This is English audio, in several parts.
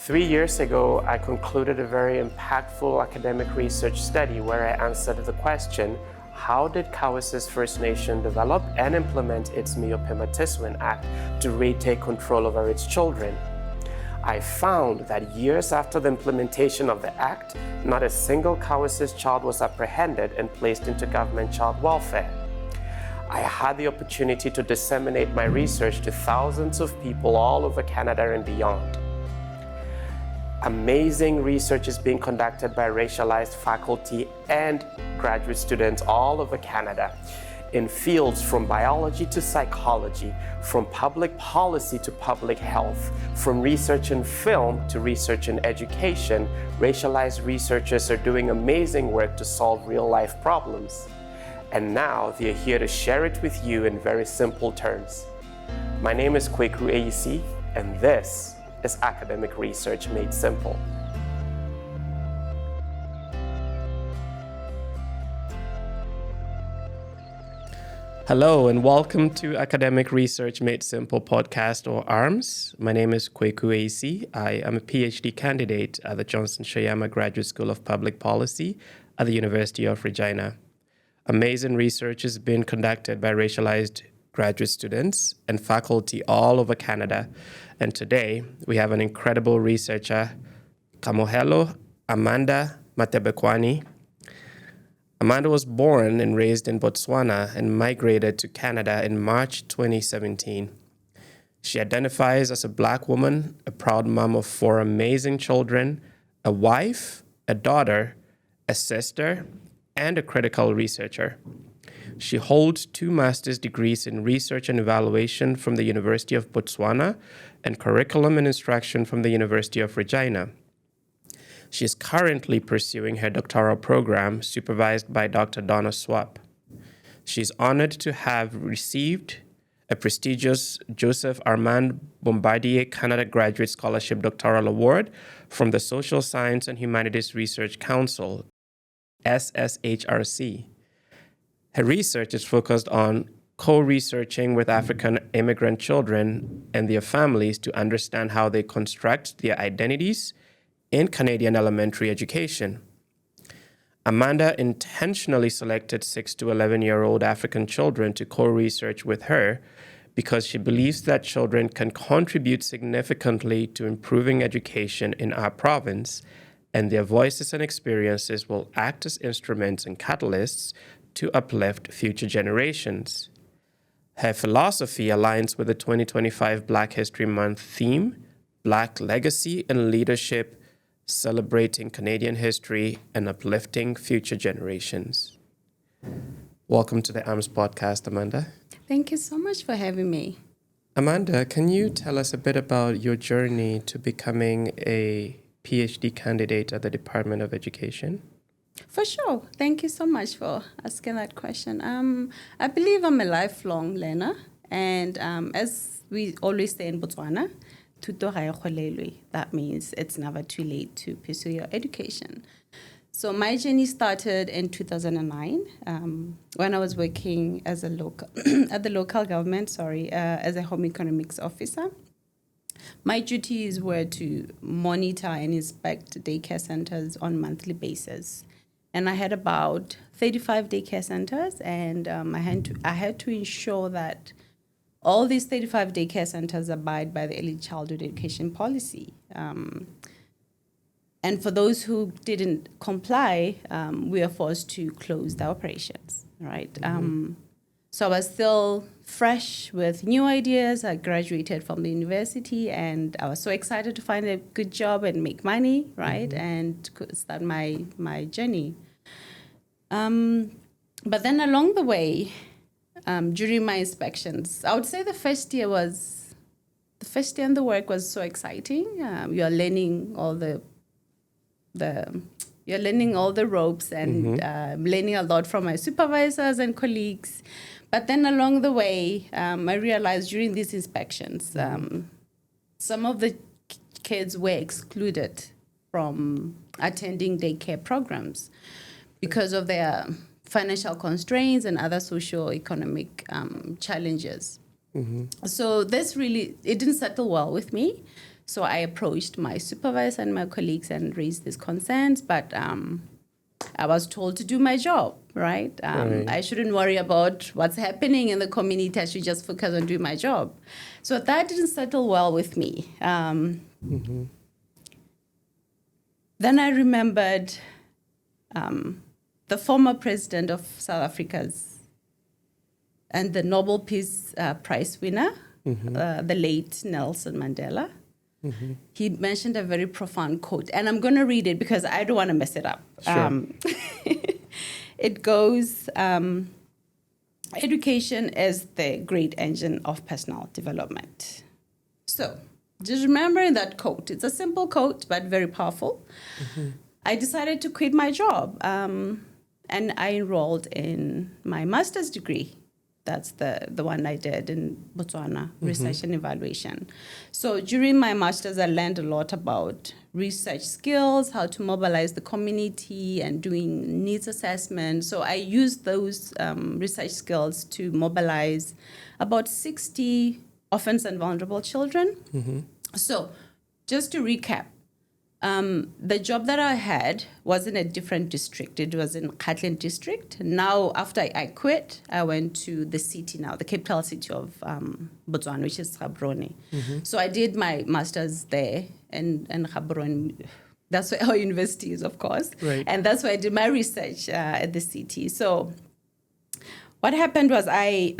3 years ago, I concluded a very impactful academic research study where I answered the question, how did Kawasis First Nation develop and implement its Miyopema Act to retake control over its children? I found that years after the implementation of the Act, not a single Kawasis child was apprehended and placed into government child welfare. I had the opportunity to disseminate my research to thousands of people all over Canada and beyond. Amazing research is being conducted by racialized faculty and graduate students all over Canada in fields from biology to psychology, from public policy to public health, from research in film to research in education. Racialized researchers are doing amazing work to solve real-life problems. And now they're here to share it with you in very simple terms. My name is Kwaku Ayisi, and this is Academic Research Made Simple. Hello and welcome to Academic Research Made Simple podcast, or ARMS. My name is Kwaku Ayisi. I am a PhD candidate at the Johnson Shayama Graduate School of Public Policy at the University of Regina. Amazing research has been conducted by racialized graduate students and faculty all over Canada. And today, we have an incredible researcher, Kamogelo Amanda Matebekwane. Amanda was born and raised in Botswana and migrated to Canada in March 2017. She identifies as a Black woman, a proud mom of 4 amazing children, a wife, a daughter, a sister, and a critical researcher. She holds 2 master's degrees in research and evaluation from the University of Botswana and curriculum and instruction from the University of Regina. She is currently pursuing her doctoral program supervised by Dr. Donna Swap. She is honored to have received a prestigious Joseph Armand Bombardier Canada Graduate Scholarship Doctoral Award from the Social Science and Humanities Research Council, SSHRC. Her research is focused on co-researching with African immigrant children and their families to understand how they construct their identities in Canadian elementary education. Amanda intentionally selected 6 to 11-year-old African children to co-research with her because she believes that children can contribute significantly to improving education in our province, and their voices and experiences will act as instruments and catalysts to uplift future generations. Her philosophy aligns with the 2025 Black History Month theme, Black Legacy and Leadership, celebrating Canadian history and uplifting future generations. Welcome to the ARMS podcast, Amanda. Thank you so much for having me. Amanda, can you tell us a bit about your journey to becoming a PhD candidate at the Department of Education? For sure. Thank you so much for asking that question. I believe I'm a lifelong learner, and as we always say in Botswana, tuto ga e kgolelwe. That means it's never too late to pursue your education. So my journey started in 2009 when I was working as a local at the local government, as a home economics officer. My duties were to monitor and inspect daycare centers on a monthly basis. And I had about 35 daycare centers, and I had to ensure that all these 35 daycare centers abide by the early childhood education policy. And for those who didn't comply, we were forced to close the operations, right? So I was still fresh with new ideas. I graduated from the university, and I was so excited to find a good job and make money, right? And start my journey. But then along the way, during my inspections, I would say the first year and the work was so exciting. You're learning all the ropes and learning a lot from my supervisors and colleagues. But then along the way, I realized during these inspections, some of the kids were excluded from attending daycare programs because of their financial constraints and other socio-economic challenges. So this really, it didn't settle well with me. So I approached my supervisor and my colleagues and raised these concerns, but I was told to do my job, right? I shouldn't worry about what's happening in the community. I should just focus on doing my job. So that didn't settle well with me. Then I remembered the former president of South Africa's and the Nobel Peace Prize winner, the late Nelson Mandela. He mentioned a very profound quote, and I'm going to read it because I don't want to mess it up. Sure. It goes, education is the great engine of personal development. So just remembering that quote. It's a simple quote, but very powerful. I decided to quit my job, and I enrolled in my master's degree. That's the one I did in Botswana, research and evaluation. So during my master's, I learned a lot about research skills, how to mobilize the community, and doing needs assessment. So I used those research skills to mobilize about 60 orphans and vulnerable children. So just to recap, the job that I had was in a different district. It was in Katlan district. Now, after I quit, I went to the city now, the capital city of Botswana, which is Gaborone. So I did my master's there in Gaborone. That's where our university is, of course. Right. And that's where I did my research at the city. So what happened was I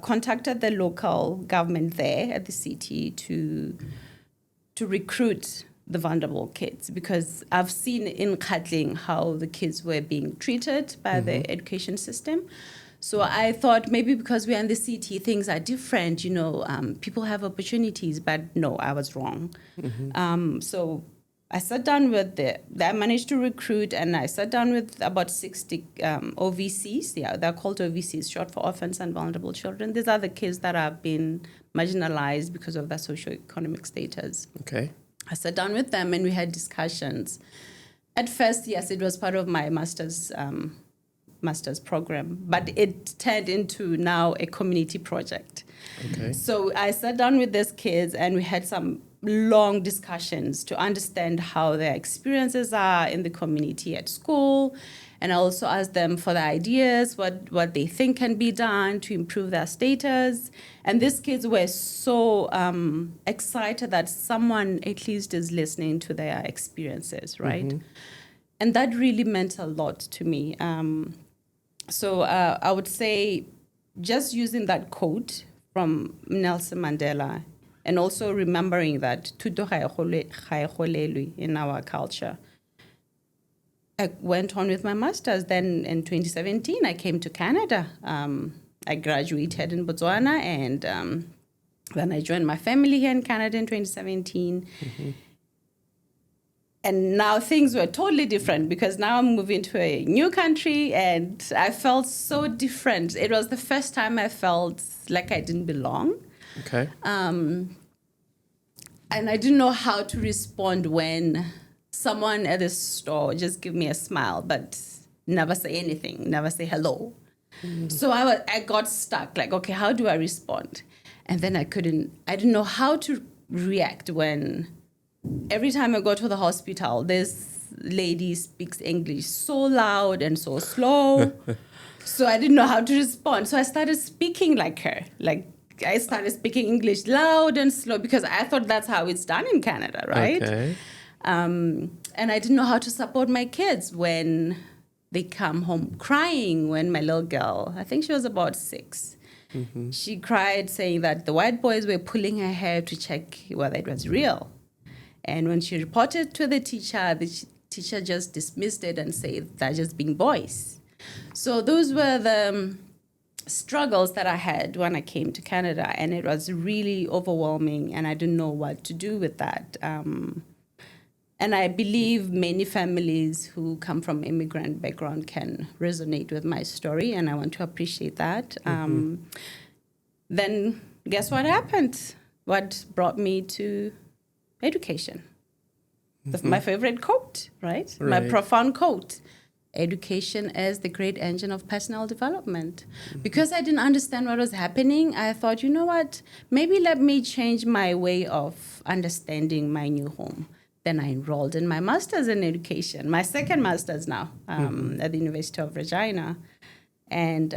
contacted the local government there at the city to recruit the vulnerable kids, because I've seen in Katling how the kids were being treated by the education system. So I thought maybe because we're in the city, things are different, people have opportunities, but no, I was wrong. So I sat down with I managed to recruit, and I sat down with about 60 OVCs. Yeah, they're called OVCs, short for orphans and vulnerable children. These are the kids that have been marginalized because of their socioeconomic status. Okay. I sat down with them and we had discussions. At first, yes, it was part of my master's program, but it turned into now a community project. Okay. So I sat down with these kids and we had some long discussions to understand how their experiences are in the community at school. And I also asked them for the ideas, what they think can be done to improve their status. And these kids were so excited that someone at least is listening to their experiences, right? And that really meant a lot to me. So I would say just using that quote from Nelson Mandela, and also remembering that thuto ga e golelwe in our culture. I went on with my master's. Then in 2017, I came to Canada. I graduated in Botswana, and then I joined my family here in Canada in 2017. And now things were totally different, because now I'm moving to a new country, and I felt so different. It was the first time I felt like I didn't belong. Okay. And I didn't know how to respond when someone at the store just give me a smile, but never say anything, never say hello. So I got stuck, like, okay, how do I respond? And then I didn't know how to react when every time I go to the hospital, this lady speaks English so loud and so slow. So I didn't know how to respond. So I started speaking like her, I started speaking English loud and slow, because I thought that's how it's done in Canada, right? Okay. And I didn't know how to support my kids when they come home crying. When my little girl, I think she was about 6, she cried saying that the white boys were pulling her hair to check whether it was real. And when she reported to the teacher just dismissed it and said they're just being boys. So those were the struggles that I had when I came to Canada, and it was really overwhelming, and I didn't know what to do with that. And I believe many families who come from immigrant background can resonate with my story, and I want to appreciate that. Then guess what happened? What brought me to education? My favorite quote, right? My profound quote. education as the great engine of personal development. Because I didn't understand what was happening, I thought, you know what, maybe let me change my way of understanding my new home. Then I enrolled in my master's in education, my second master's now, at the University of Regina. And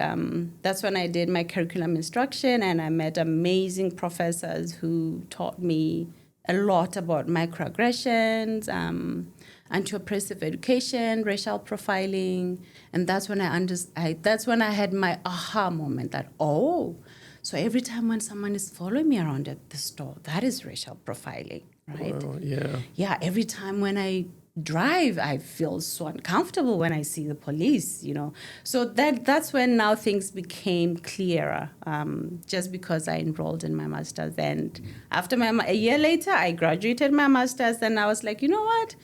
that's when I did my curriculum instruction, and I met amazing professors who taught me a lot about microaggressions, anti-oppressive education, racial profiling, and that's when that's when I had my aha moment that, oh, so every time when someone is following me around at the store, that is racial profiling, right? Wow, yeah. Yeah, every time when I drive, I feel so uncomfortable when I see the police, So that's when now things became clearer, just because I enrolled in my master's. And after a year later, I graduated my master's, and I was like, you know what?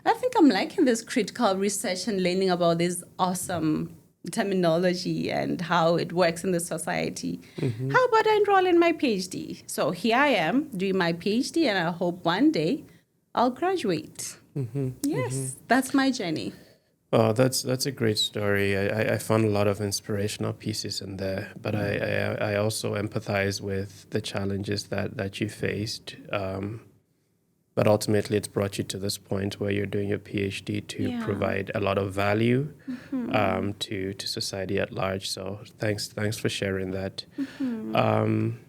I think I'm liking this critical research and learning about this awesome terminology and how it works in the society. How about I enroll in my PhD? So here I am doing my PhD, and I hope one day I'll graduate. Yes, that's my journey. Oh, that's a great story. I found a lot of inspirational pieces in there, but I also empathize with the challenges that you faced. But ultimately, it's brought you to this point where you're doing your PhD to provide a lot of value to society at large. So thanks for sharing that. Can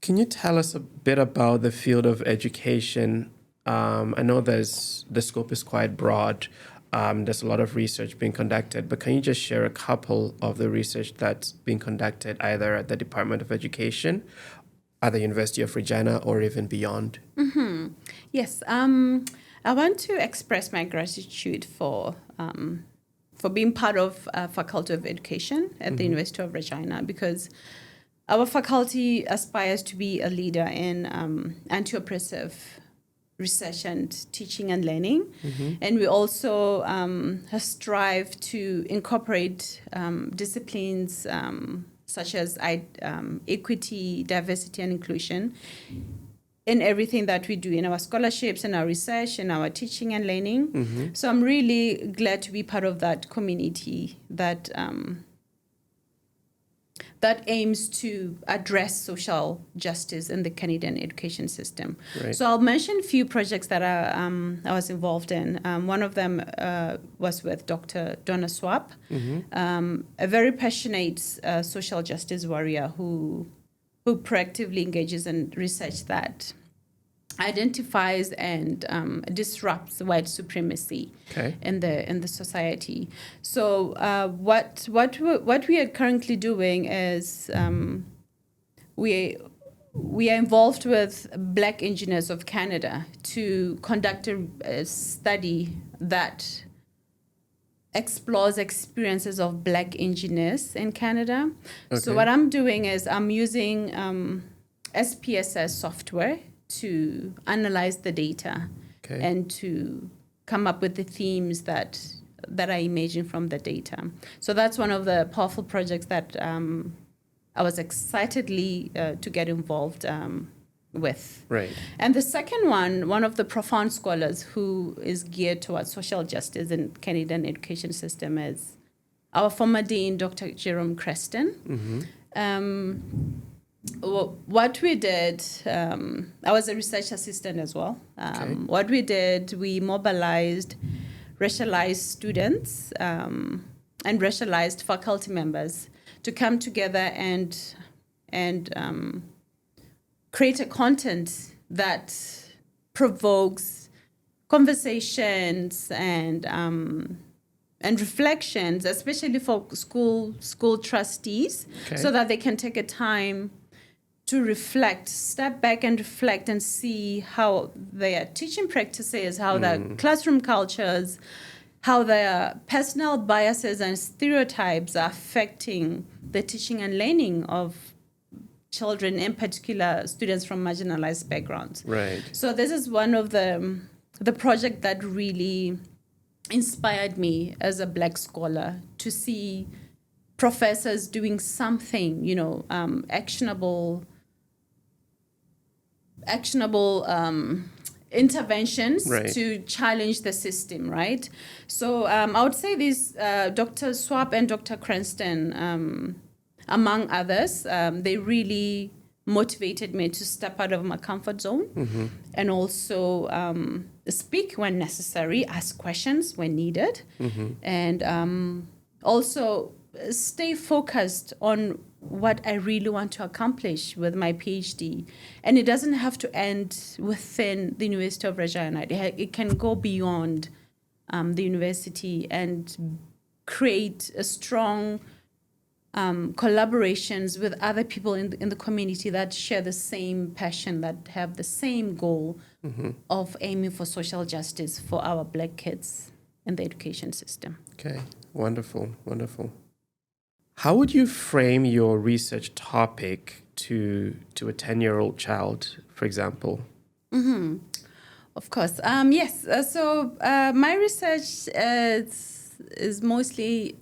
you tell us a bit about the field of education? I know the scope is quite broad. There's a lot of research being conducted, but can you just share a couple of the research that's being conducted either at the Department of Education, at the University of Regina, or even beyond? Yes, I want to express my gratitude for being part of Faculty of Education at the University of Regina, because our faculty aspires to be a leader in anti-oppressive research and teaching and learning. And we also strive to incorporate disciplines such as equity, diversity, and inclusion in everything that we do, in our scholarships, in our research, in our teaching and learning. So I'm really glad to be part of that community that aims to address social justice in the Canadian education system. Right. So I'll mention a few projects that I was involved in. One of them was with Dr. Donna Swap, a very passionate social justice warrior who proactively engages in research that identifies and disrupts white supremacy in the society. So what we are currently doing is we are involved with Black Engineers of Canada to conduct a study that explores experiences of Black engineers in Canada. So what I'm doing is I'm using SPSS software to analyze the data and to come up with the themes that I imagine from the data. So that's one of the powerful projects that I was excitedly to get involved with. Right. And the second one of the profound scholars who is geared towards social justice in Canadian education system is our former dean, Dr. Jerome Creston. What we did, I was a research assistant as well. What we did, we mobilized racialized students and racialized faculty members to come together and create a content that provokes conversations and reflections, especially for school trustees, so that they can take a time to reflect, step back and reflect and see how their teaching practices, how their classroom cultures, how their personal biases and stereotypes are affecting the teaching and learning of children, in particular students from marginalized backgrounds. Right. So this is one of the project that really inspired me as a Black scholar to see professors doing something, actionable interventions Right. to challenge the system, right? So I would say these Dr. Swap and Dr. Cranston, among others, they really motivated me to step out of my comfort zone and also speak when necessary, ask questions when needed, and also stay focused on what I really want to accomplish with my PhD. And it doesn't have to end within the University of Regina. It can go beyond the university and create a strong collaborations with other people in the community that share the same passion, that have the same goal of aiming for social justice for our Black kids in the education system. Okay, wonderful, wonderful. How would you frame your research topic to a 10-year-old child, for example? Of course. Yes. So my research is mostly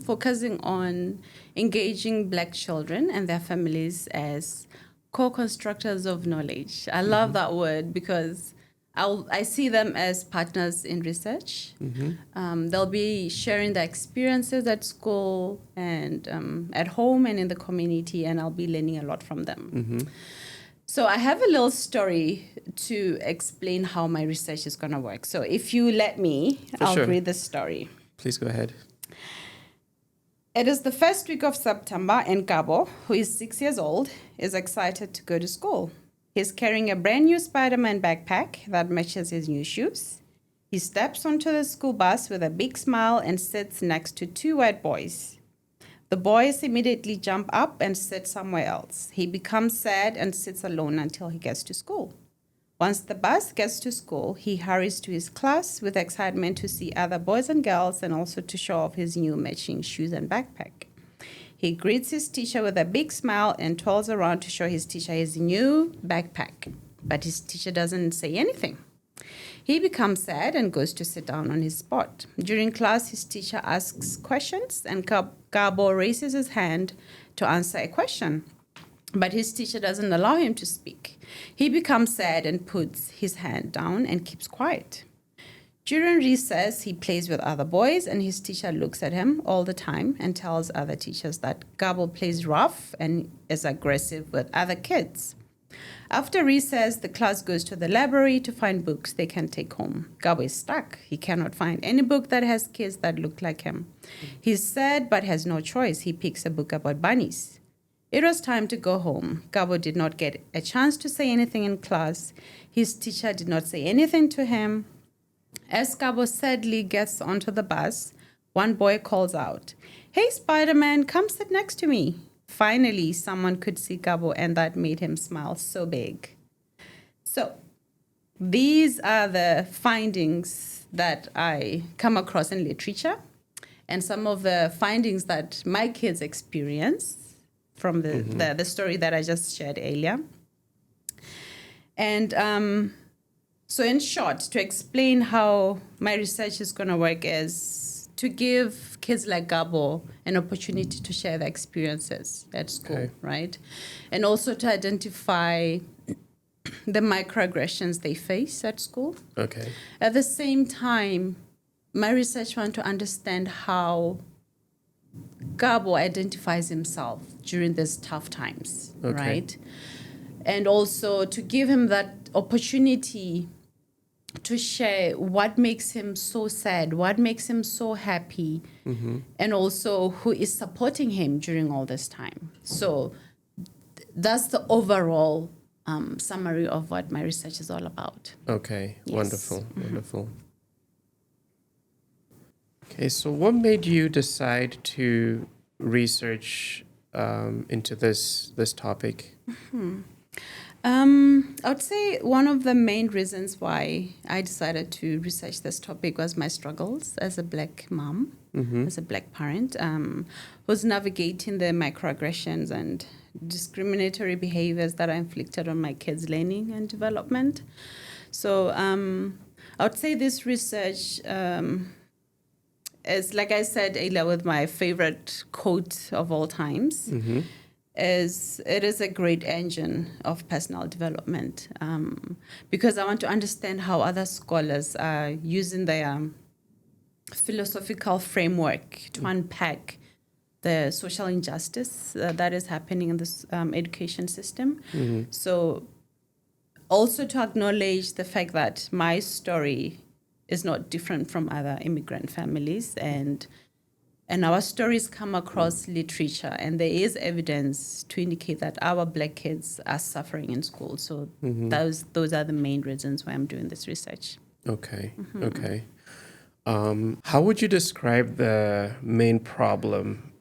focusing on engaging Black children and their families as co-constructors of knowledge. I love that word because I see them as partners in research. They'll be sharing their experiences at school and at home and in the community, and I'll be learning a lot from them. So I have a little story to explain how my research is going to work. So if you let me, I'll read the story. Please go ahead. It is the first week of September, and Gabo, who is 6 years old, is excited to go to school. He's carrying a brand new Spider-Man backpack that matches his new shoes. He steps onto the school bus with a big smile and sits next to two white boys. The boys immediately jump up and sit somewhere else. He becomes sad and sits alone until he gets to school. Once the bus gets to school, he hurries to his class with excitement to see other boys and girls and also to show off his new matching shoes and backpack. He greets his teacher with a big smile and twirls around to show his teacher his new backpack. But his teacher doesn't say anything. He becomes sad and goes to sit down on his spot. During class, his teacher asks questions and Gabo raises his hand to answer a question. But his teacher doesn't allow him to speak. He becomes sad and puts his hand down and keeps quiet. During recess, he plays with other boys, and his teacher looks at him all the time and tells other teachers that Gabo plays rough and is aggressive with other kids. After recess, the class goes to the library to find books they can take home. Gabo is stuck. He cannot find any book that has kids that look like him. He's sad but has no choice. He picks a book about bunnies. It was time to go home. Gabo did not get a chance to say anything in class. His teacher did not say anything to him. As Gabo sadly gets onto the bus, one boy calls out, "Hey, Spider-Man, come sit next to me." Finally, someone could see Gabo, and that made him smile so big. So these are the findings that I come across in literature and some of the findings that my kids experience from the story that I just shared earlier. And so in short, to explain how my research is going to work is to give kids like Gabo an opportunity to share their experiences at school, right? And also to identify the microaggressions they face at school. Okay. At the same time, my research wants to understand how Gabo identifies himself during these tough times, right? And also to give him that opportunity to share what makes him so sad, what makes him so happy, and also who is supporting him during all this time. So that's the overall summary of what my research is all about. Okay, Yes. wonderful, wonderful. Okay, so what made you decide to research into this topic? I would say one of the main reasons why I decided to research this topic was my struggles as a Black mom, as a Black parent, who's navigating the microaggressions and discriminatory behaviors that are inflicted on my kids' learning and development. So I would say this research is, like I said earlier, with my favorite quote of all times. it is a great engine of personal development, because I want to understand how other scholars are using their philosophical framework to unpack the social injustice that is happening in this education system. So also to acknowledge the fact that my story is not different from other immigrant families, and our stories come across literature, and there is evidence to indicate that our Black kids are suffering in school. So those are the main reasons why I'm doing this research. Okay. Okay. How would you describe the main problem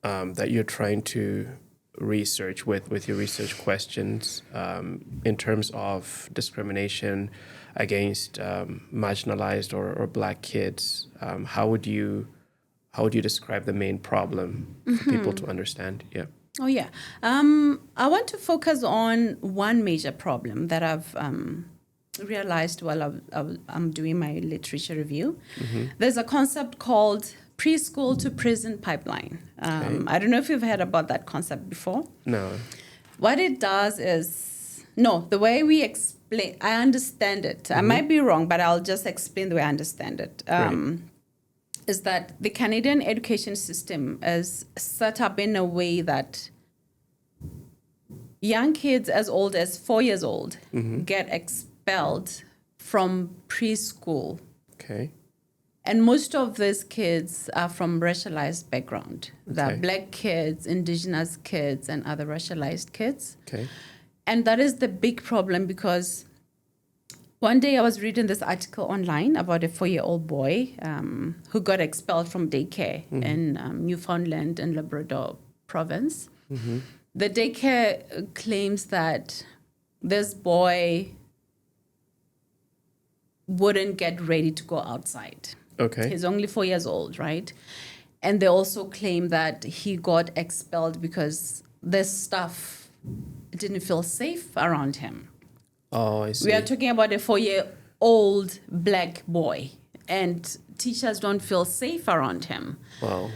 that you're trying to research with your research questions in terms of discrimination against marginalized or Black kids? How would you describe the main problem for people to understand? Yeah. Oh, yeah. I want to focus on one major problem that I've realized while I'm doing my literature review. There's a concept called preschool to prison pipeline. I don't know if you've heard about that concept before. No. What it does is, the way we explain, I understand it. I might be wrong, but I'll just explain the way I understand it. Is that the Canadian education system is set up in a way that young kids as old as 4 years old get expelled from preschool. Okay. And most of these kids are from racialized background. They're Black kids, Indigenous kids, and other racialized kids. Okay. And that is the big problem, because one day I was reading this article online about a 4-year-old boy who got expelled from daycare in Newfoundland and Labrador province. The daycare claims that this boy wouldn't get ready to go outside. Okay. He's only 4 years old, right? And they also claim that he got expelled because this stuff didn't feel safe around him. Oh, I see. We are talking about a 4-year-old Black boy, and teachers don't feel safe around him. Wow.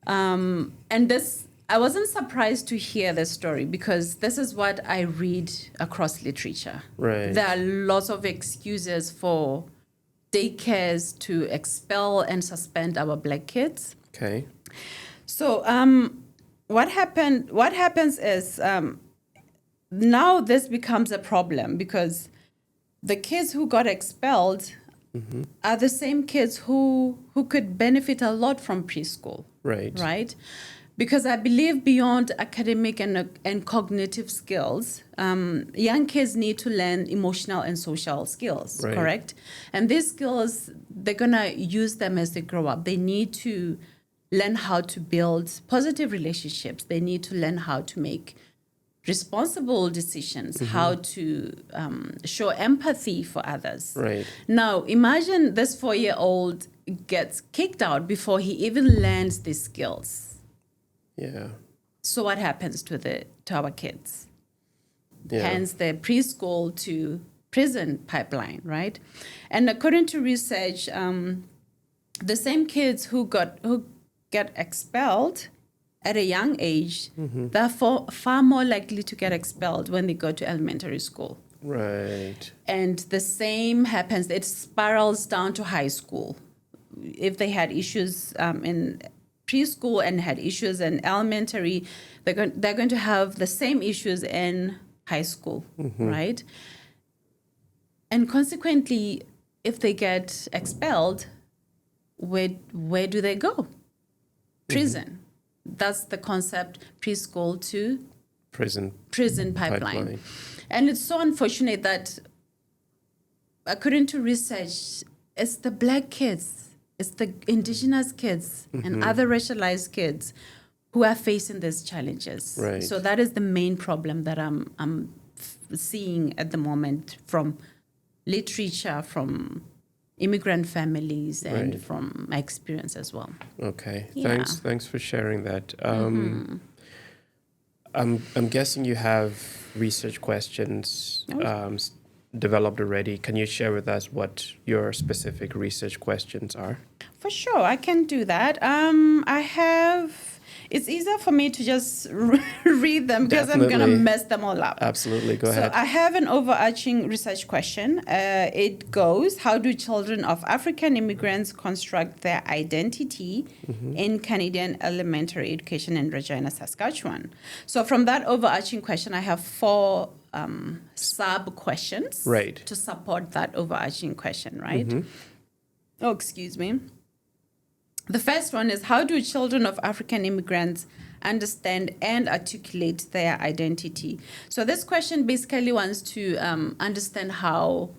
And this, I wasn't surprised to hear this story, because this is what I read across literature. Right. There are lots of excuses for daycares to expel and suspend our Black kids. Okay. So what happens is now this becomes a problem, because the kids who got expelled are the same kids who could benefit a lot from preschool. Right? Because I believe beyond academic and cognitive skills, young kids need to learn emotional and social skills, correct? And these skills, they're going to use them as they grow up. They need to learn how to build positive relationships. They need to learn how to make responsible decisions, how to show empathy for others. Right. Now, imagine this 4-year-old gets kicked out before he even learns these skills. Yeah. So what happens to our kids? Yeah. Hence the preschool to prison pipeline, right? And according to research, the same kids who get expelled at a young age, they're far more likely to get expelled when they go to elementary school. Right. And the same happens, it spirals down to high school. If they had issues in preschool and had issues in elementary, they're going to have the same issues in high school, right? And consequently, if they get expelled, where do they go? Prison. That's the concept, preschool to prison pipeline. And it's so unfortunate that, according to research, it's the Black kids, it's the Indigenous kids and other racialized kids who are facing these challenges. Right. So that is the main problem that I'm seeing at the moment from literature, from immigrant families, and from my experience as well. Okay. Yeah. Thanks for sharing that. I'm guessing you have research questions developed already. Can you share with us what your specific research questions are? For sure, I can do that. I have It's easier for me to just read them because I'm going to Definitely. mess them all up. Absolutely. Go So ahead. I have an overarching research question. It goes, how do children of African immigrants construct their identity in Canadian elementary education in Regina, Saskatchewan? So from that overarching question, I have 4 sub-questions Right. to support that overarching question, right? Oh, excuse me. The first one is, how do children of African immigrants understand and articulate their identity? So this question basically wants to understand how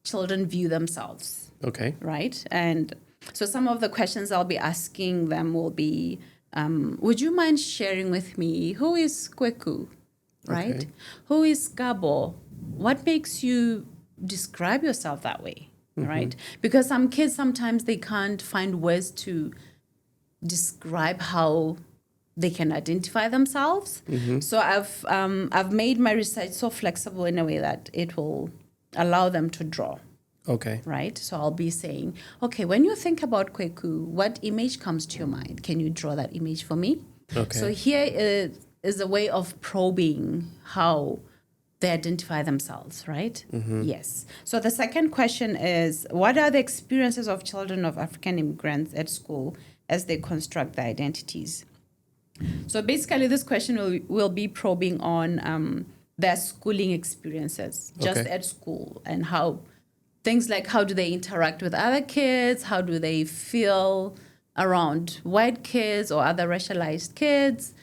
children view themselves, Okay. right? And so some of the questions I'll be asking them will be, would you mind sharing with me, who is Kwaku, right? Okay. Who is Gabo? What makes you describe yourself that way? Right? Because some kids, sometimes they can't find words to describe how they can identify themselves. So I've made my research so flexible in a way that it will allow them to draw. Okay. Right? So I'll be saying, okay, when you think about Kwaku, what image comes to your mind? Can you draw that image for me? Okay. So here is a way of probing how they identify themselves, right? Yes. So the second question is, what are the experiences of children of African immigrants at school as they construct their identities? So basically, this question will be probing on their schooling experiences just Okay. at school, and how things like, how do they interact with other kids? How do they feel around white kids or other racialized kids?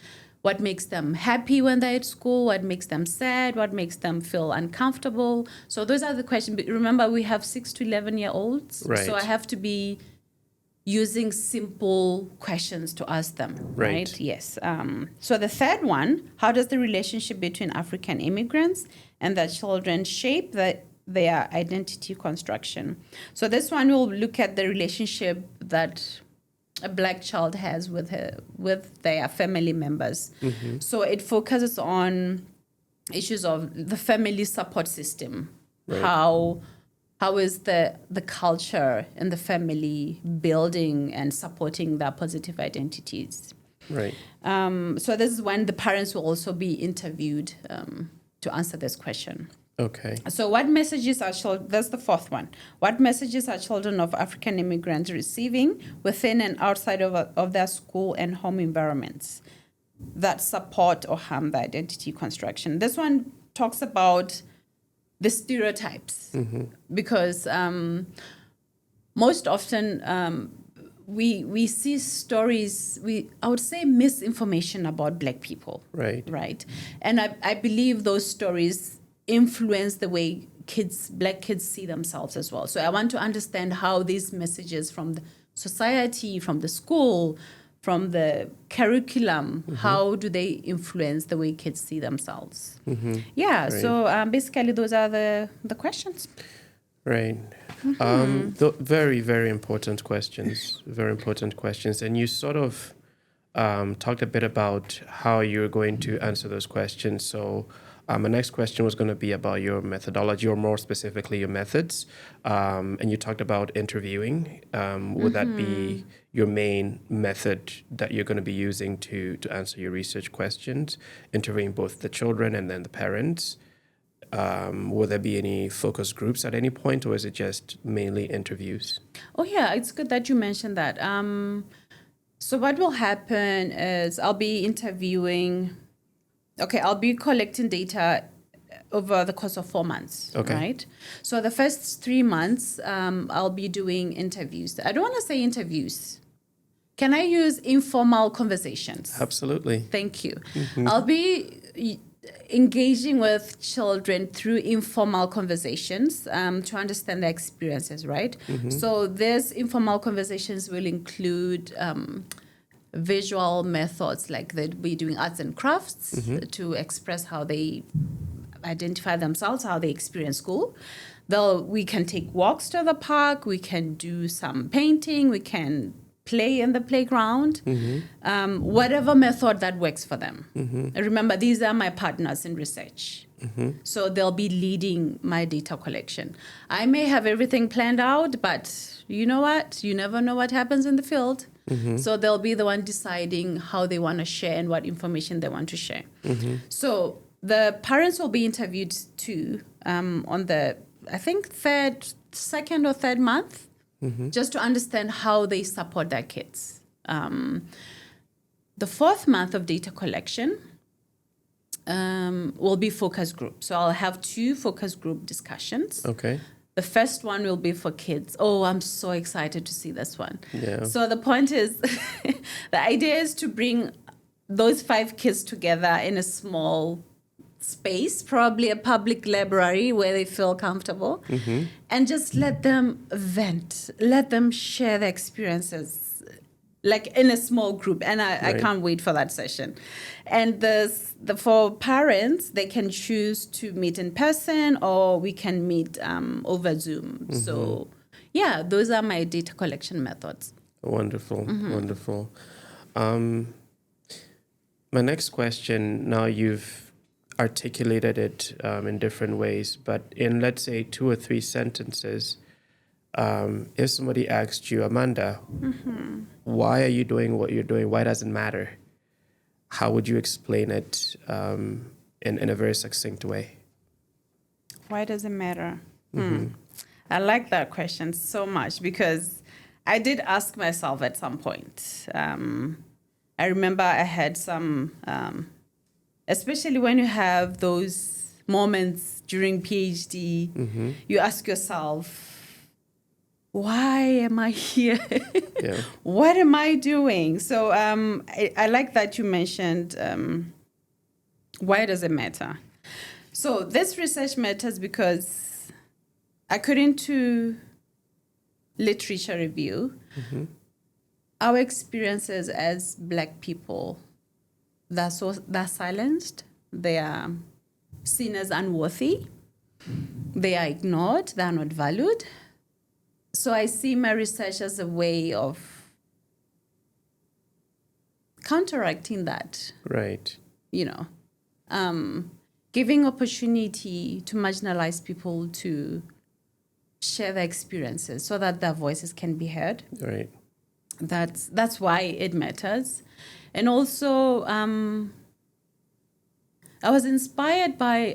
What makes them happy when they're at school? What makes them sad? What makes them feel uncomfortable? So those are the questions. But remember, we have 6 to 11-year-olds. Right. So I have to be using simple questions to ask them, right? Yes. So the third one, how does the relationship between African immigrants and their children shape their identity construction? So this one will look at the relationship that a Black child has with their family members. So it focuses on issues of the family support system. Right. How is the culture in the family building and supporting their positive identities? Right. So this is when the parents will also be interviewed to answer this question. Okay. So what messages are children, that's the fourth one. What messages are children of African immigrants receiving within and outside of their school and home environments that support or harm their identity construction? This one talks about the stereotypes, because most often we see stories, I would say misinformation about Black people. Right. And I believe those stories influence the way Black kids see themselves as well. So I want to understand how these messages from the society, from the school, from the curriculum, how do they influence the way kids see themselves? Yeah, Right. so basically those are the questions. Right. Very, very important questions. Very important questions. And you sort of talked a bit about how you're going to answer those questions. So my next question was going to be about your methodology, or more specifically your methods. And you talked about interviewing. Would that be your main method that you're going to be using to answer your research questions, interviewing both the children and then the parents? Will there be any focus groups at any point, or is it just mainly interviews? Oh, yeah, it's good that you mentioned that. So what will happen is I'll be I'll be collecting data over the course of 4 months, right? So the first 3 months, I'll be doing interviews. I don't want to say interviews. Can I use informal conversations? Absolutely. Thank you. I'll be engaging with children through informal conversations to understand their experiences, right? So these informal conversations will include visual methods, like they'd be doing arts and crafts to express how they identify themselves, how they experience school. We can take walks to the park, we can do some painting, we can play in the playground, whatever method that works for them. Remember, these are my partners in research. So they'll be leading my data collection. I may have everything planned out, but you know what? You never know what happens in the field. So they'll be the one deciding how they want to share and what information they want to share. So the parents will be interviewed too on the, I think, second or third month, just to understand how they support their kids. The fourth month of data collection will be focus group. So I'll have 2 focus group discussions. Okay. The first one will be for kids. Oh, I'm so excited to see this one. Yeah. So the point is, the idea is to bring those 5 kids together in a small space, probably a public library where they feel comfortable, and just let them vent, let them share their experiences, like in a small group. And I can't wait for that session. And for parents, they can choose to meet in person or we can meet over Zoom. So yeah, those are my data collection methods. Wonderful, wonderful. My next question, now you've articulated it in different ways, but in, let's say, 2 or 3 sentences, if somebody asked you, Amanda, why are you doing what you're doing? Why does it matter? How would you explain it in a very succinct way? Why does it matter? I like that question so much because I did ask myself at some point. I remember I had some, especially when you have those moments during PhD, you ask yourself, why am I here? Yeah. What am I doing? So I like that you mentioned, why does it matter? So this research matters because according to literature review, our experiences as Black people, they're silenced, they are seen as unworthy, they are ignored, they are not valued. So I see my research as a way of counteracting that. Right. Giving opportunity to marginalized people to share their experiences so that their voices can be heard. Right. That's why it matters. And also, I was inspired by,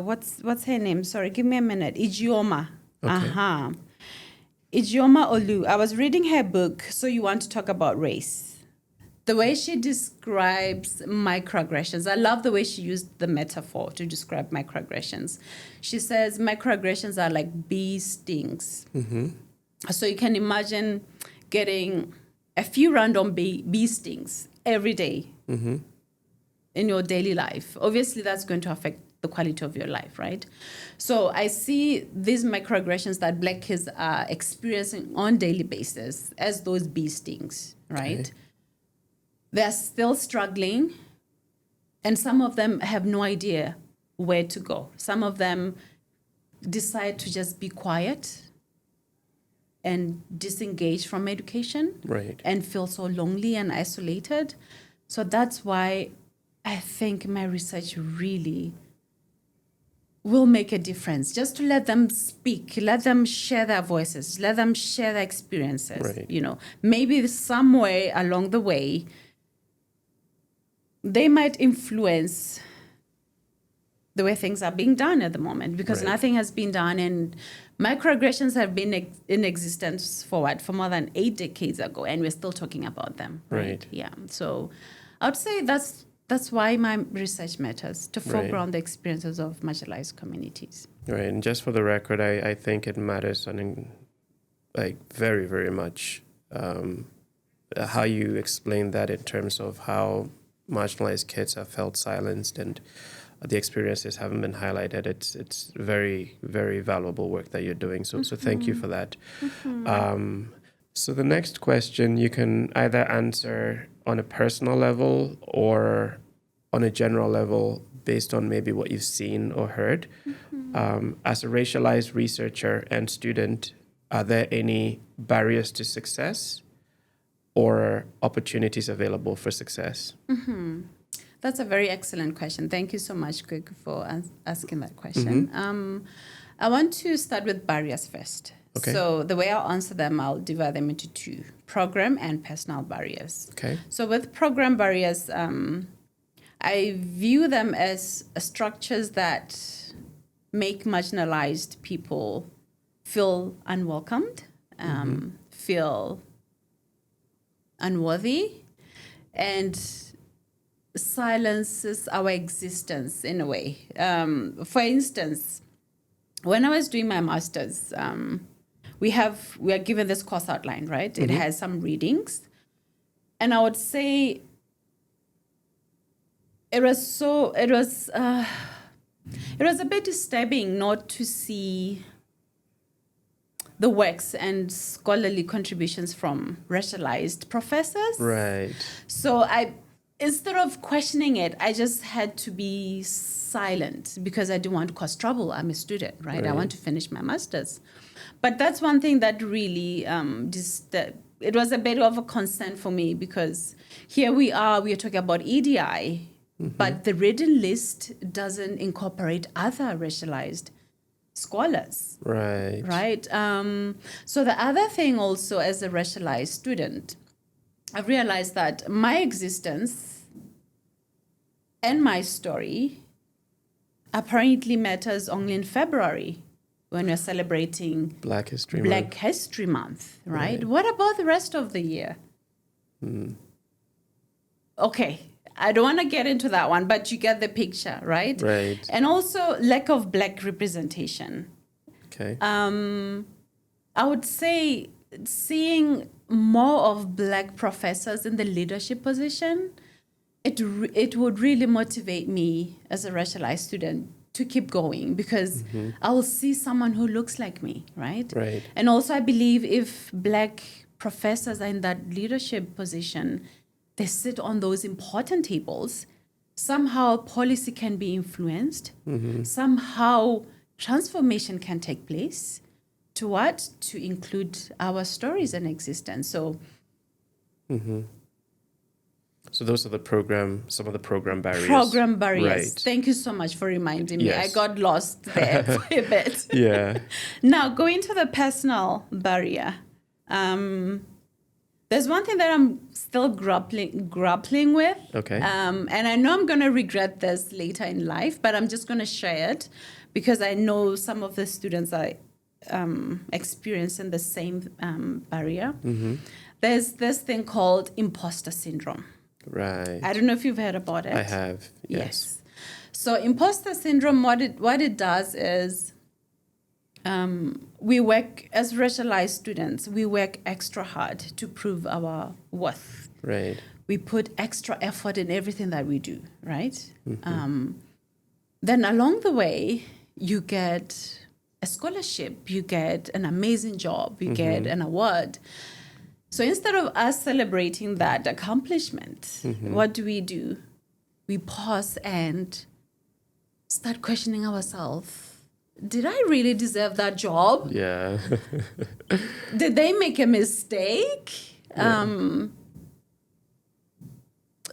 what's her name? Sorry, give me a minute. Ijeoma. Okay. Ijeoma Olu. I was reading her book, So You Want to Talk About Race. The way she describes microaggressions, I love the way she used the metaphor to describe microaggressions. She says microaggressions are like bee stings. So you can imagine getting a few random bee stings every day in your daily life. Obviously, that's going to affect the quality of your life, right? So I see these microaggressions that Black kids are experiencing on a daily basis as those bee stings, right? Okay. They're still struggling, and some of them have no idea where to go. Some of them decide to just be quiet and disengage from education, Right. and feel so lonely and isolated. So that's why I think my research really will make a difference, just to let them speak, let them share their voices, let them share their experiences. Right. Maybe somewhere along the way, they might influence the way things are being done at the moment, because Right. nothing has been done, and microaggressions have been in existence for more than 8 decades ago, and we're still talking about them. Right. Yeah. So I would say that's why my research matters, to foreground the experiences of marginalized communities. Right. And just for the record, I think it matters very, very much how you explain that in terms of how marginalized kids have felt silenced and the experiences haven't been highlighted. It's very, very valuable work that you're doing. So thank you for that. So the next question you can either answer on a personal level or on a general level based on maybe what you've seen or heard. As a racialized researcher and student, are there any barriers to success or opportunities available for success? That's a very excellent question. Thank you so much, Kwaku, for asking that question. I want to start with barriers first. Okay. So the way I'll answer them, I'll divide them into two: program and personal barriers. Okay. So with program barriers, I view them as structures that make marginalized people feel unwelcomed, feel unworthy, and silences our existence in a way. For instance, when I was doing my master's, we are given this course outline, right? It has some readings, and I would say it was a bit disturbing not to see the works and scholarly contributions from racialized professors. Right. So instead of questioning it, I just had to be silent because I didn't want to cause trouble. I'm a student, right? I want to finish my master's. But that's one thing that really it was a bit of a concern for me, because here we are talking about EDI, but the written list doesn't incorporate other racialized scholars. Right. Right. So the other thing also, as a racialized student, I've realized that my existence and my story apparently matters only in February, when we're celebrating Black History Month, right? What about the rest of the year? Okay, I don't want to get into that one, but you get the picture, right? Right. And also lack of Black representation. Okay. I would say seeing more of Black professors in the leadership position, it would really motivate me as a racialized student to keep going, because I will see someone who looks like me, right? Right. And also I believe if Black professors are in that leadership position, they sit on those important tables, somehow policy can be influenced, somehow transformation can take place. To what? To include our stories and existence. So So those are some of the program barriers. Program barriers. Right. Thank you so much for reminding me. Yes. I got lost there for a bit. Yeah. Now, going to the personal barrier. There's one thing that I'm still grappling with. Okay. And I know I'm going to regret this later in life, but I'm just going to share it because I know some of the students are experiencing the same barrier. There's this thing called imposter syndrome. Right. I don't know if you've heard about it. I have. Yes. So imposter syndrome, what it does is we work, as racialized students, we work extra hard to prove our worth. Right. We put extra effort in everything that we do, right? Then along the way, you get a scholarship, you get an amazing job, you get an award. So instead of us celebrating that accomplishment, what do? We pause and start questioning ourselves. Did I really deserve that job? Yeah. Did they make a mistake?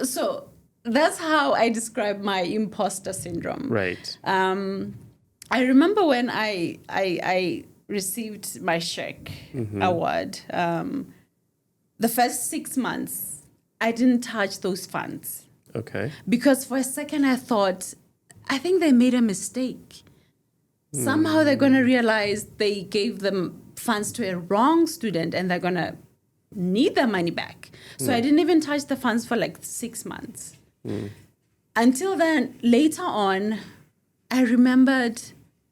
So that's how I describe my imposter syndrome. Right. I remember when I received my SHEC award, the first 6 months, I didn't touch those funds. Okay. Because for a second I thought, I think they made a mistake. Somehow they're going to realize they gave them funds to a wrong student and they're going to need their money back. So I didn't even touch the funds for like 6 months. Until then, later on, I remembered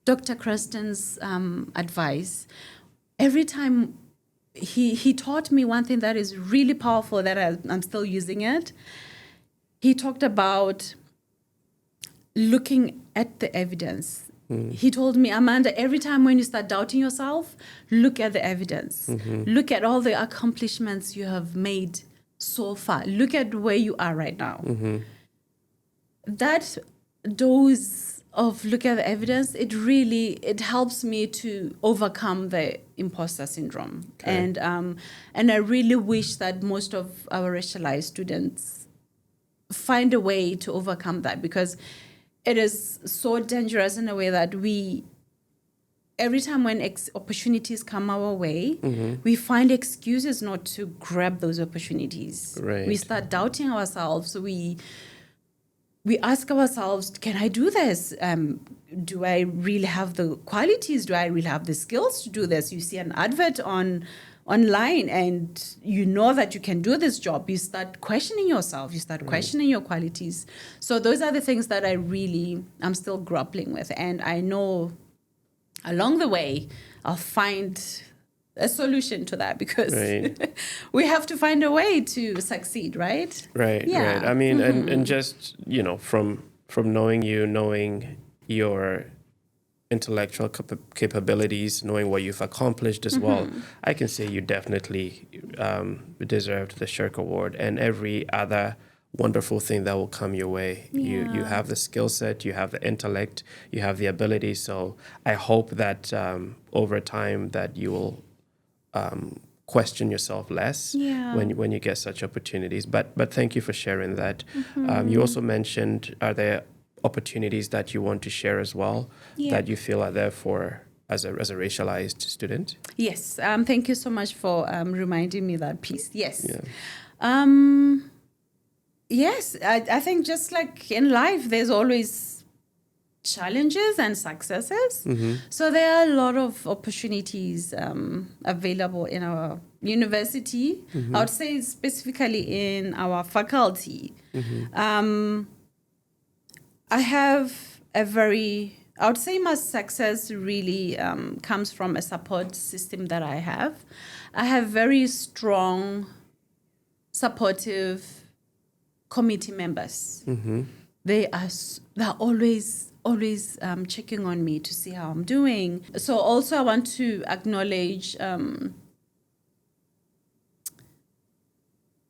Dr. Creston's advice. Every time he taught me one thing that is really powerful that I'm still using it. He talked about looking at the evidence. He told me, Amanda, every time when you start doubting yourself, look at the evidence. Look at all the accomplishments you have made so far. Look at where you are right now. That dose of look at the evidence, it helps me to overcome the imposter syndrome. Okay. And I really wish that most of our racialized students find a way to overcome that, because it is so dangerous in a way that we every time when opportunities come our way, we find excuses not to grab those opportunities. Right. We start doubting ourselves. We ask ourselves, can I do this? Do I really have the qualities? Do I really have the skills to do this? You see an advert online and you know that you can do this job. You start questioning yourself. You start questioning your qualities. So those are the things that I'm still grappling with. And I know along the way, I'll find a solution to that because we have to find a way to succeed, right? Right, Yeah. right. I mean, and just, from knowing you, knowing your intellectual capabilities, knowing what you've accomplished as well, I can say you definitely deserved the Shirk Award and every other wonderful thing that will come your way. You have the skill set, you have the intellect, you have the ability. So I hope that over time that you will question yourself less when you get such opportunities. But thank you for sharing that. You also mentioned, are there opportunities that you want to share as well that you feel are there for as a racialized student? Yes. Thank you so much for reminding me that piece. Yes. Yeah. Yes, I think just like in life, there's always challenges and successes. So there are a lot of opportunities available in our university. I would say specifically in our faculty. I have I would say my success really comes from a support system that I have. I have very strong, supportive committee members. They're always checking on me to see how I'm doing. So also I want to acknowledge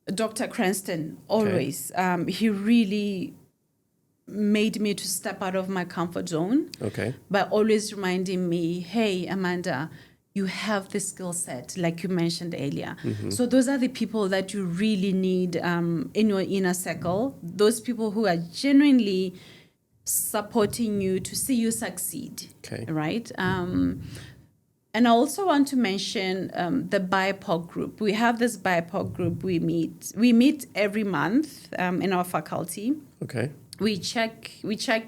Dr. Cranston, always. He really made me to step out of my comfort zone by always reminding me, hey, Amanda, you have the skill set, like you mentioned earlier. So those are the people that you really need in your inner circle, those people who are genuinely supporting you to see you succeed, right? And I also want to mention the BIPOC group. We have this BIPOC group. We meet every month in our faculty. We check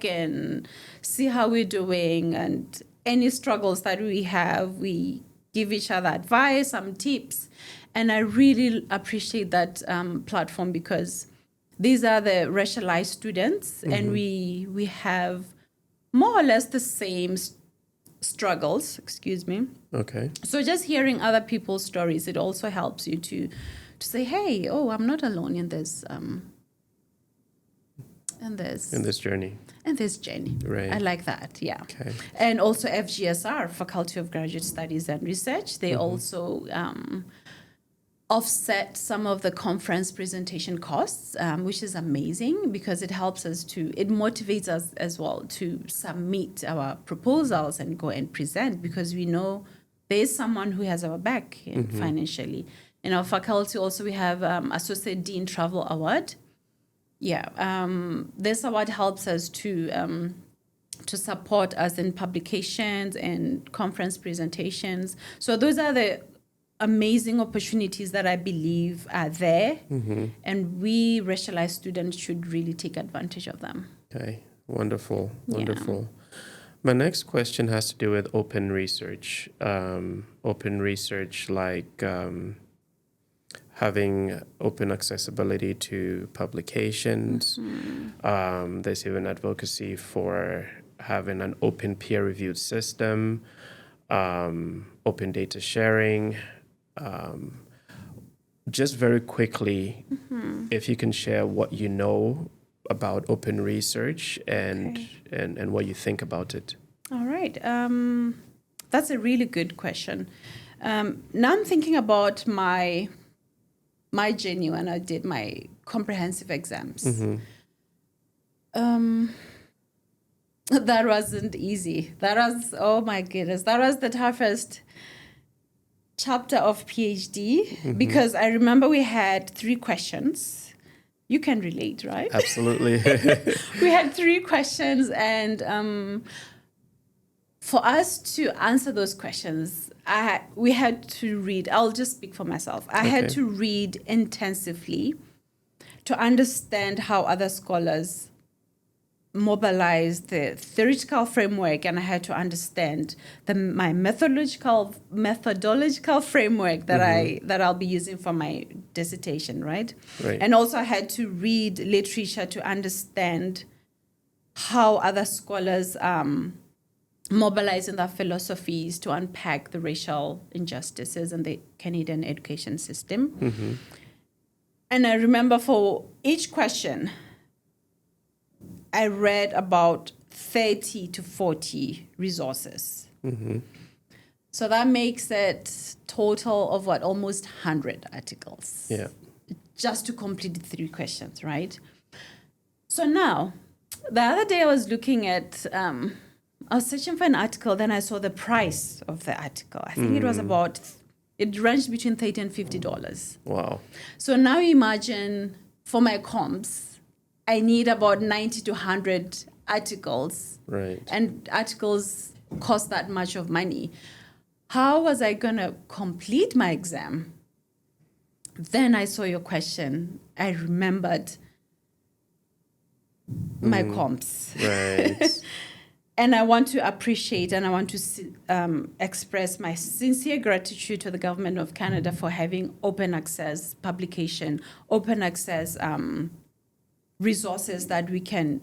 in, see how we're doing, and any struggles that we have, we give each other advice, some tips. And I really appreciate that platform because these are the racialized students and we have more or less the same struggles, So just hearing other people's stories, it also helps you to say, hey, I'm not alone in this journey. Right. I like that, yeah. And also FGSR, Faculty of Graduate Studies and Research, they also offset some of the conference presentation costs, which is amazing because it motivates us as well to submit our proposals and go and present because we know there is someone who has our back financially. In our faculty also we have Associate Dean Travel Award. This award helps us to support us in publications and conference presentations. So those are the amazing opportunities that I believe are there, and we racialized students should really take advantage of them. Okay, wonderful. My next question has to do with open research. Like having open accessibility to publications. There's even advocacy for having an open peer-reviewed system, open data sharing. Just very quickly, if you can share what you know about open research and what you think about it. All right. That's a really good question. Now I'm thinking about my journey when I did my comprehensive exams. That wasn't easy. Oh my goodness, that was the toughest chapter of PhD because I remember we had 3 questions. You can relate, right? Absolutely. We had 3 questions and for us to answer those questions, we had to read. I'll just speak for myself. I had to read intensively to understand how other scholars mobilize the theoretical framework, and I had to understand my methodological framework that I'll be using for my dissertation, right? And also I had to read literature to understand how other scholars mobilize in their philosophies to unpack the racial injustices in the Canadian education system. And I remember for each question, I read about 30 to 40 resources. So that makes it total of almost 100 articles. Just to complete the 3 questions, right? So now, the other day I was looking at, I was searching for an article, then I saw the price of the article. I think it was it ranged between $30 and $50. Wow. So now imagine for my comps, I need about 90 to 100 articles. And articles cost that much of money. How was I going to complete my exam? Then I saw your question. I remembered my comps. And I want to appreciate and I want to express my sincere gratitude to the government of Canada for having open access publication, open access resources that we can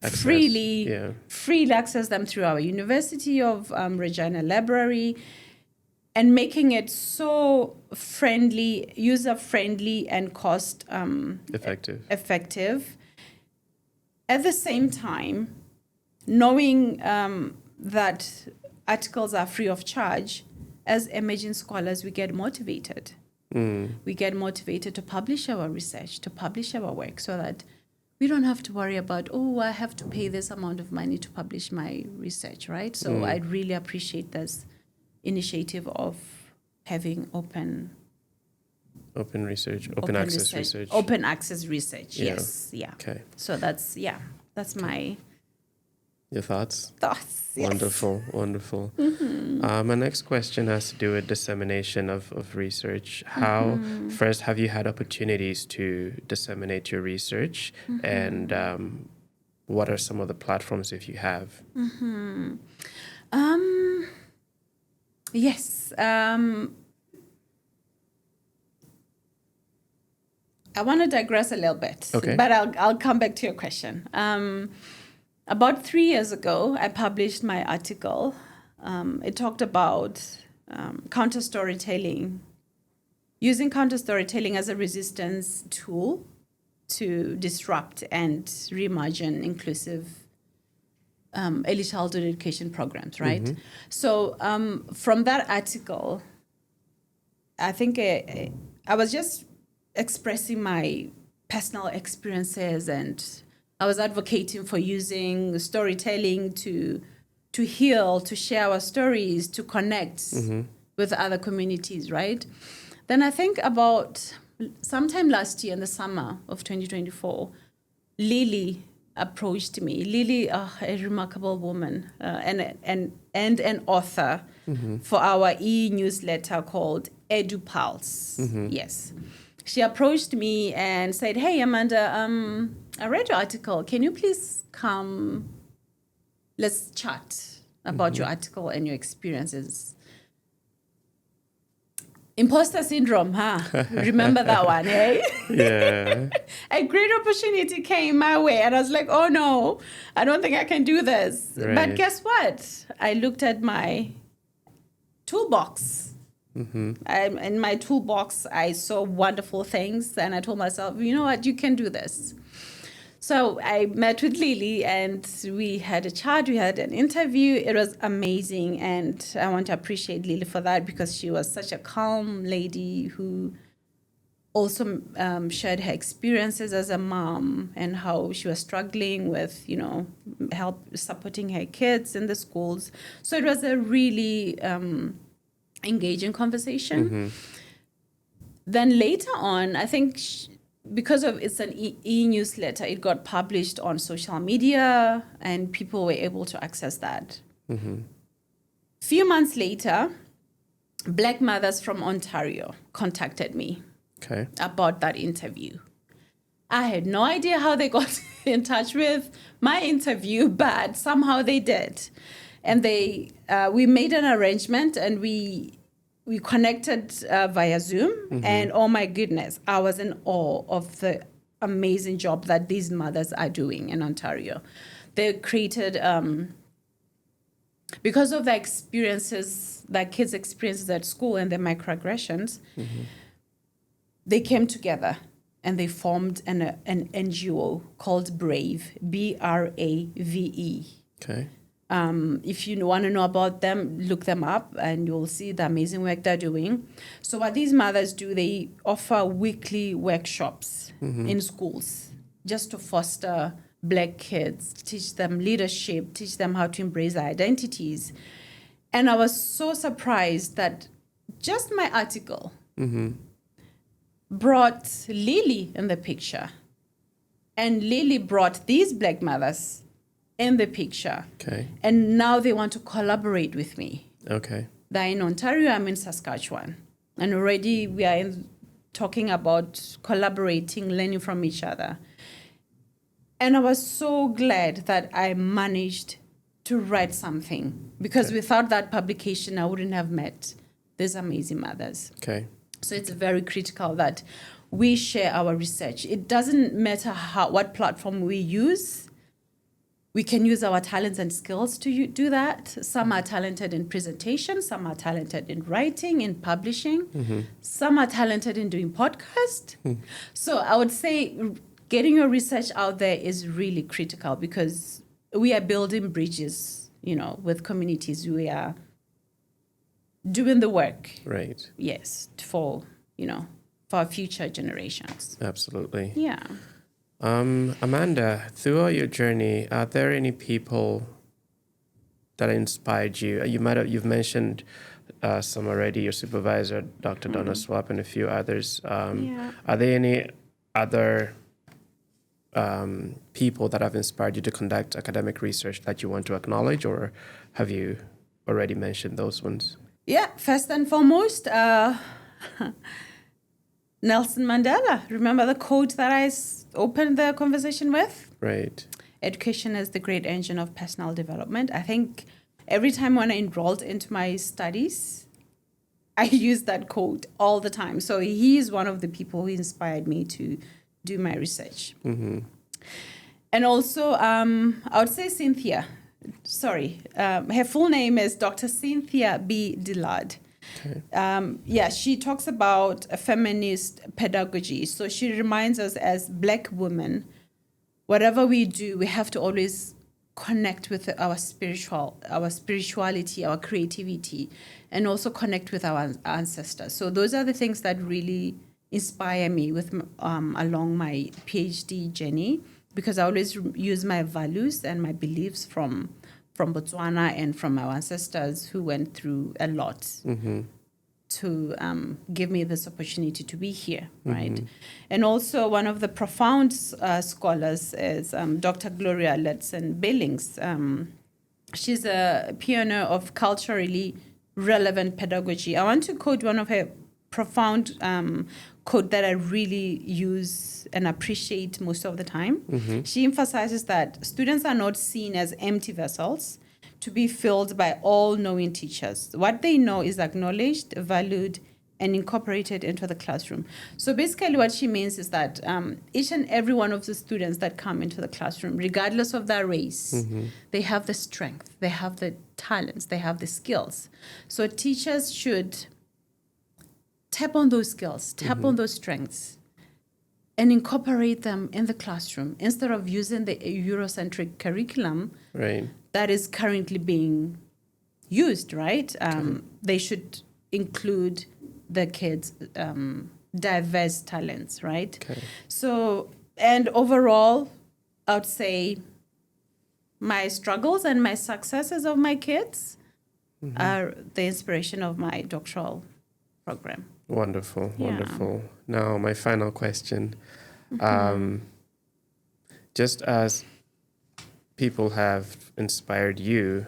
freely access them through our University of Regina Library, and making it so friendly, user-friendly, and cost effective. At the same time, knowing that articles are free of charge, as emerging scholars, we get motivated. We get motivated to publish our research, to publish our work, so that we don't have to worry about, I have to pay this amount of money to publish my research, right? So I really appreciate this initiative of having open access research. Yes. Okay. So that's my your thoughts. Yes. Wonderful. My next question has to do with dissemination of research. How first have you had opportunities to disseminate your research, and what are some of the platforms if you have? Yes. I want to digress a little bit, but I'll come back to your question. About 3 years ago, I published my article. It talked about counter-storytelling, using counter-storytelling as a resistance tool to disrupt and reimagine inclusive early childhood education programs, right? So from that article, I think I was just expressing my personal experiences, and I was advocating for using storytelling to heal, to share our stories, to connect with other communities, right? Then I think about sometime last year in the summer of 2024, Lily approached me. Lily, a remarkable woman and an author for our e-newsletter called EduPulse. Yes. She approached me and said, "Hey, Amanda, I read your article. Can you please come? Let's chat about your article and your experiences." Imposter syndrome, huh? Remember that one, eh? Yeah. A great opportunity came my way, and I was like, "Oh no, I don't think I can do this." Right. But guess what? I looked at my toolbox. In my toolbox, I saw wonderful things, and I told myself, you know what, you can do this. So I met with Lily, and we had a chat. We had an interview. It was amazing, and I want to appreciate Lily for that, because she was such a calm lady who also shared her experiences as a mom and how she was struggling with, help supporting her kids in the schools. So it was a really engaging conversation. Then later on, I think because of it's an e-newsletter, it got published on social media and people were able to access that. Few months later, Black mothers from Ontario contacted me about that interview. I had no idea how they got in touch with my interview, but somehow they did. And we made an arrangement, and we connected via Zoom. And oh my goodness, I was in awe of the amazing job that these mothers are doing in Ontario. They created, because of the experiences, that kids' experiences at school and the microaggressions, they came together and they formed an NGO called BRAVE, BRAVE. Okay. If you want to know about them, look them up and you'll see the amazing work they're doing. So what these mothers do, they offer weekly workshops in schools just to foster Black kids, teach them leadership, teach them how to embrace their identities. And I was so surprised that just my article brought Lily in the picture. And Lily brought these Black mothers in the picture. Okay. And now they want to collaborate with me. Okay. They're in Ontario, I'm in Saskatchewan. And already we are talking about collaborating, learning from each other. And I was so glad that I managed to write something, because without that publication, I wouldn't have met these amazing mothers. Okay. So it's very critical that we share our research. It doesn't matter what platform we use. We can use our talents and skills to do that. Some are talented in presentation. Some are talented in writing, in publishing. Some are talented in doing podcasts. So I would say getting your research out there is really critical, because we are building bridges, with communities. We are doing the work. Right. Yes, for our future generations. Absolutely. Yeah. Amanda, throughout your journey, are there any people that inspired you? You've mentioned some already, your supervisor, Dr. Donna Swap, and a few others. Are there any other people that have inspired you to conduct academic research that you want to acknowledge, or have you already mentioned those ones? Yeah, first and foremost, Nelson Mandela. Remember the quote that I opened the conversation with? Right. Education is the great engine of personal development. I think every time when I enrolled into my studies, I use that quote all the time. So he is one of the people who inspired me to do my research. And also, I would say Cynthia. Sorry, her full name is Dr. Cynthia B. Dillard. Okay. She talks about a feminist pedagogy. So she reminds us, as Black women, whatever we do, we have to always connect with our spirituality, our creativity, and also connect with our ancestors. So those are the things that really inspire me with along my PhD journey, because I always use my values and my beliefs from Botswana and from our ancestors who went through a lot to give me this opportunity to be here, right? And also one of the profound scholars is Dr. Gloria Letson-Billings. She's a pioneer of culturally relevant pedagogy. I want to quote one of her profound quote that I really use and appreciate most of the time. She emphasizes that students are not seen as empty vessels to be filled by all-knowing teachers. What they know is acknowledged, valued, and incorporated into the classroom. So basically what she means is that each and every one of the students that come into the classroom, regardless of their race, they have the strength, they have the talents, they have the skills. So teachers should tap on those skills, tap on those strengths, and incorporate them in the classroom instead of using the Eurocentric curriculum that is currently being used, right? They should include the kids' diverse talents, right? So, and overall, I would say my struggles and my successes of my kids are the inspiration of my doctoral program. Wonderful, wonderful. Now, my final question. Just as people have inspired you,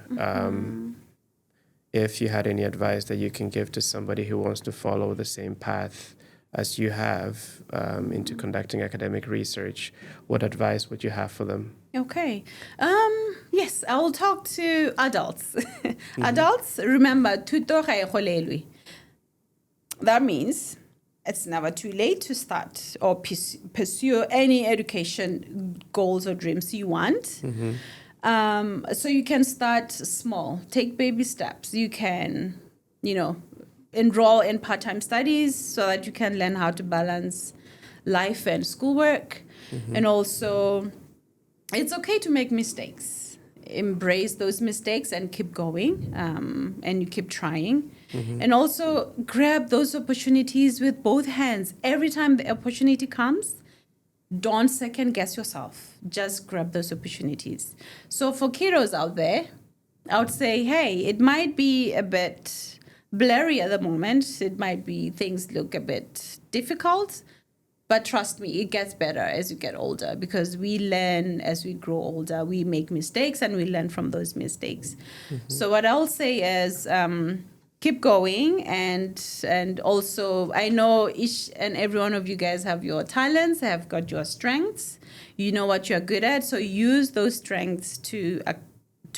if you had any advice that you can give to somebody who wants to follow the same path as you have into conducting academic research, what advice would you have for them? Okay. Yes, I will talk to adults. Adults, remember, that means it's never too late to start or pursue any education goals or dreams you want. So you can start small, take baby steps. You can, enroll in part-time studies so that you can learn how to balance life and schoolwork. And also, it's okay to make mistakes. Embrace those mistakes and keep going, and you keep trying. And also grab those opportunities with both hands. Every time the opportunity comes, don't second guess yourself. Just grab those opportunities. So for kiddos out there, I would say, hey, it might be a bit blurry at the moment. It might be things look a bit difficult. But trust me, it gets better as you get older because we learn as we grow older. We make mistakes and we learn from those mistakes. So what I'll say is keep going. And also, I know each and every one of you guys have your talents, have got your strengths. You know what you're good at. So use those strengths to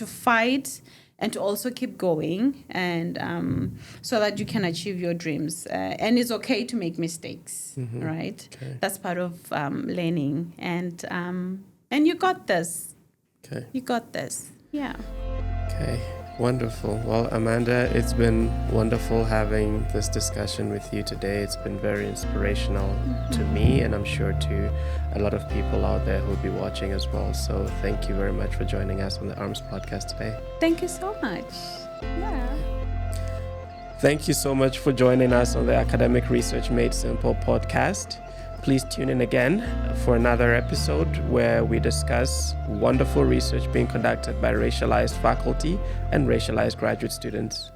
fight and to also keep going, and so that you can achieve your dreams. And it's okay to make mistakes, right? Okay. That's part of learning, and you got this. Okay. You got this. Yeah. Okay. Wonderful. Well, Amanda, it's been wonderful having this discussion with you today. It's been very inspirational to me, and I'm sure to a lot of people out there who will be watching as well. So thank you very much for joining us on the ARMS podcast today. Thank you so much. Yeah. Thank you so much for joining us on the Academic Research Made Simple podcast. Please tune in again for another episode where we discuss wonderful research being conducted by racialized faculty and racialized graduate students.